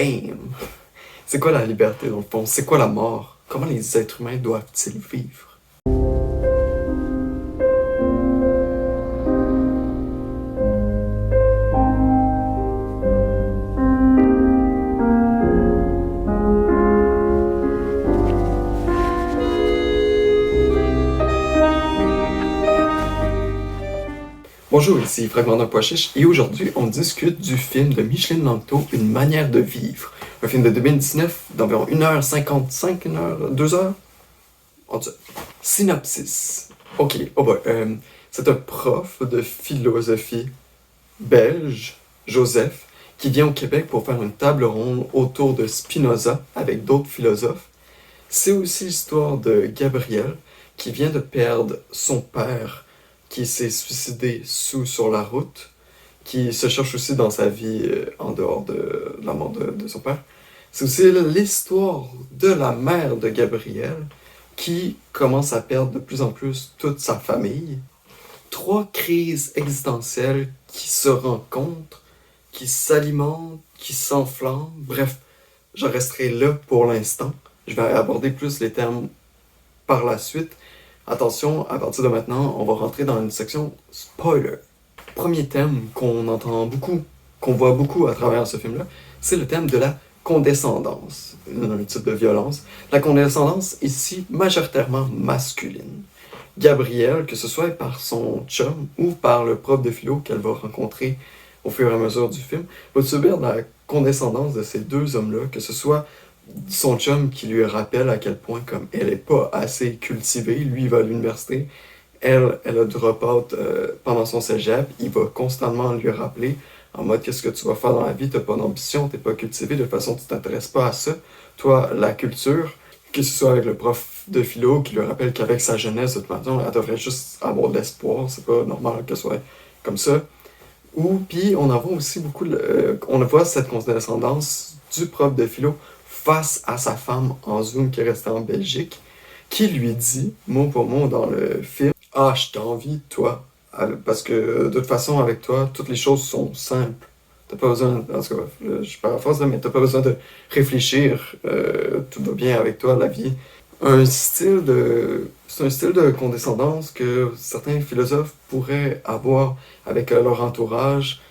Damn! C'est quoi la liberté dans le fond? C'est quoi la mort? Comment les êtres humains doivent-ils vivre? Bonjour, ici Fragment d'un pois chiche et aujourd'hui on discute du film de Micheline Langto, Une manière de vivre. Un film de 2019 d'environ 1h55, 2h. En tout cas, synopsis. Ok, oh boy. C'est un prof de philosophie belge, Joseph, qui vient au Québec pour faire une table ronde autour de Spinoza avec d'autres philosophes. C'est aussi l'histoire de Gabriel, qui vient de perdre son père, qui s'est suicidé sur la route, qui se cherche aussi dans sa vie en dehors de la mort de son père. C'est aussi l'histoire de la mère de Gabriel, qui commence à perdre de plus en plus toute sa famille. Trois crises existentielles qui se rencontrent, qui s'alimentent, qui s'enflamment. Bref, je resterai là pour l'instant. Je vais aborder plus les termes par la suite. Attention, à partir de maintenant, on va rentrer dans une section spoiler. Premier thème qu'on entend beaucoup, qu'on voit beaucoup à travers ce film-là, c'est le thème de la condescendance, un type de violence. La condescendance, ici, majoritairement masculine. Gabrielle, que ce soit par son chum ou par le prof de philo qu'elle va rencontrer au fur et à mesure du film, va subir la condescendance de ces deux hommes-là, que ce soit son chum qui lui rappelle à quel point comme elle est pas assez cultivée, lui il va à l'université, elle a drop out pendant son cégep, il va constamment lui rappeler en mode qu'est-ce que tu vas faire dans la vie, t'as pas d'ambition, t'es pas cultivé, de toute façon tu t'intéresses pas à ça, toi la culture, que ce soit avec le prof de philo qui lui rappelle qu'avec sa jeunesse de toute façon elle devrait juste avoir de l'espoir, c'est pas normal qu'elle soit comme ça. Ou puis on en voit aussi beaucoup, on voit cette condescendance du prof de philo face à sa femme en Zoom qui est restée en Belgique, qui lui dit, mot pour mot dans le film, « Ah, je t'envie, toi, parce que de toute façon, avec toi, toutes les choses sont simples. T'as pas besoin, en tout cas, je paraphrase là, mais t'as pas besoin de réfléchir, tout va bien avec toi, la vie. » C'est un style de condescendance que certains philosophes pourraient avoir avec leur entourage.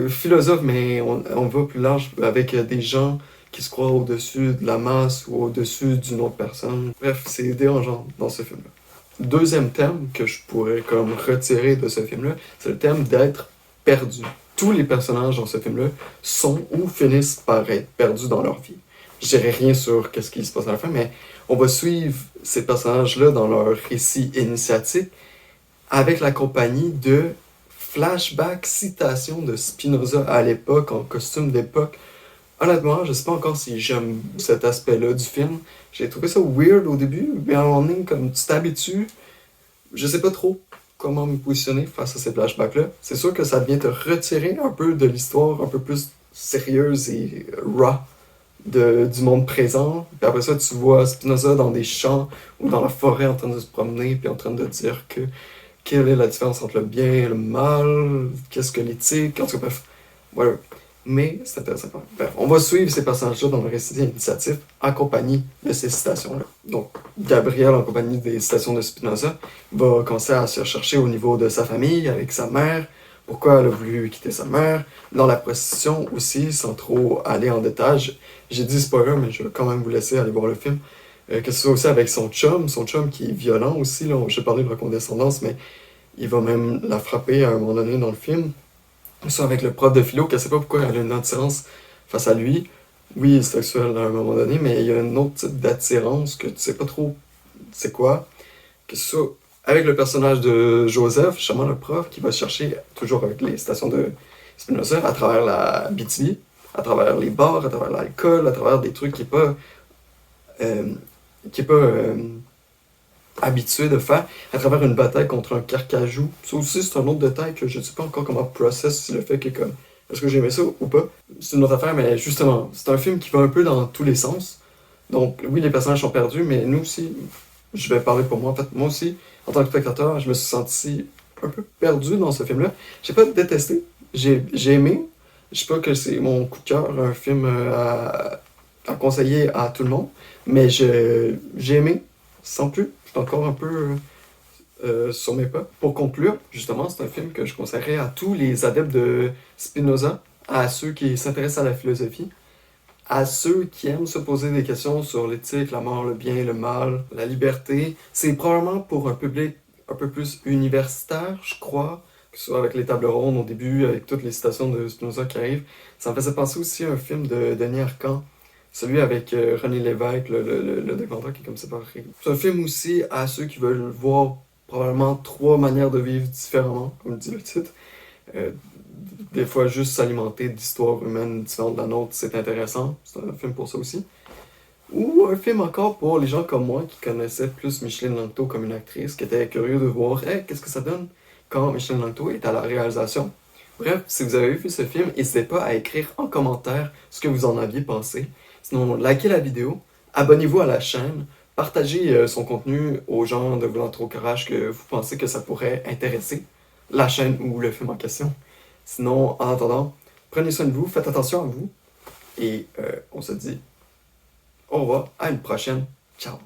Philosophe, mais on va plus large avec des gens qui se croient au-dessus de la masse ou au-dessus d'une autre personne. Bref, c'est dérangeant dans ce film-là. Deuxième thème que je pourrais comme retirer de ce film-là, c'est le thème d'être perdu. Tous les personnages dans ce film-là sont ou finissent par être perdus dans leur vie. Je dirais rien sur qu'est-ce qui se passe à la fin, mais on va suivre ces personnages-là dans leur récit initiatique avec la compagnie de flashbacks, citations de Spinoza à l'époque, en costume d'époque. Honnêtement, je sais pas encore si j'aime cet aspect-là du film. J'ai trouvé ça weird au début, mais à un moment donné, comme tu t'habitues, je sais pas trop comment me positionner face à ces flashbacks-là. C'est sûr que ça vient te retirer un peu de l'histoire un peu plus sérieuse et raw du monde présent. Puis après ça, tu vois Spinoza dans des champs ou dans la forêt en train de se promener, puis en train de dire que quelle est la différence entre le bien et le mal, qu'est-ce que l'éthique, en tout cas, bref, voilà. Mais c'est intéressant. Bref, on va suivre ces personnages-là dans le récit initiatif en compagnie de ces citations-là. Donc, Gabriel, en compagnie des citations de Spinoza, va commencer à se chercher au niveau de sa famille, avec sa mère, pourquoi elle a voulu quitter sa mère, dans la prostitution aussi, sans trop aller en détail. J'ai dit spoiler, mais je vais quand même vous laisser aller voir le film. Que ce soit aussi avec son chum qui est violent aussi, là, j'ai parlé de la condescendance, mais il va même la frapper à un moment donné dans le film. Ça avec le prof de philo, qu'elle sait pas pourquoi elle a une attirance face à lui. Oui, c'est sexuel à un moment donné, mais il y a un autre type d'attirance que tu sais pas trop c'est quoi. Que ce soit avec le personnage de Joseph, justement le prof, qui va chercher, toujours avec les stations de Spinoza, à travers la BTV, à travers les bars, à travers l'alcool, à travers des trucs qui est pas habitué de faire à travers une bataille contre un carcajou. Ça aussi, c'est un autre détail que je ne sais pas encore comment process le fait que comme est-ce que j'ai aimé ça ou pas. C'est une autre affaire, mais justement, c'est un film qui va un peu dans tous les sens. Donc, oui, les personnages sont perdus, mais nous aussi, je vais parler pour moi. En fait, moi aussi, en tant que spectateur, je me suis senti un peu perdu dans ce film-là. J'ai pas détesté, j'ai aimé, Je sais pas que c'est mon coup de cœur, un film à conseiller à tout le monde, mais j'ai aimé, sans plus. Je suis encore un peu sur mes pas. Pour conclure, justement, c'est un film que je conseillerais à tous les adeptes de Spinoza, à ceux qui s'intéressent à la philosophie, à ceux qui aiment se poser des questions sur l'éthique, la mort, le bien, le mal, la liberté. C'est probablement pour un public un peu plus universitaire, je crois, que ce soit avec les tables rondes au début, avec toutes les citations de Spinoza qui arrivent. Ça me faisait penser aussi à un film de Denis Arcand, celui avec René Lévesque, le documentaire qui est comme séparé. C'est un film aussi à ceux qui veulent voir probablement trois manières de vivre différemment, comme dit le titre. Euh, des fois, juste s'alimenter d'histoires humaines différentes de la nôtre, c'est intéressant. C'est un film pour ça aussi. Ou un film encore pour les gens comme moi qui connaissaient plus Micheline Langto comme une actrice, qui étaient curieux de voir hey, qu'est-ce que ça donne quand Micheline Langto est à la réalisation. Bref, si vous avez vu ce film, n'hésitez pas à écrire en commentaire ce que vous en aviez pensé. Sinon, likez la vidéo, abonnez-vous à la chaîne, partagez son contenu aux gens de Volanto Courage que vous pensez que ça pourrait intéresser, la chaîne ou le film en question. Sinon, en attendant, prenez soin de vous, faites attention à vous, et on se dit au revoir, à une prochaine. Ciao!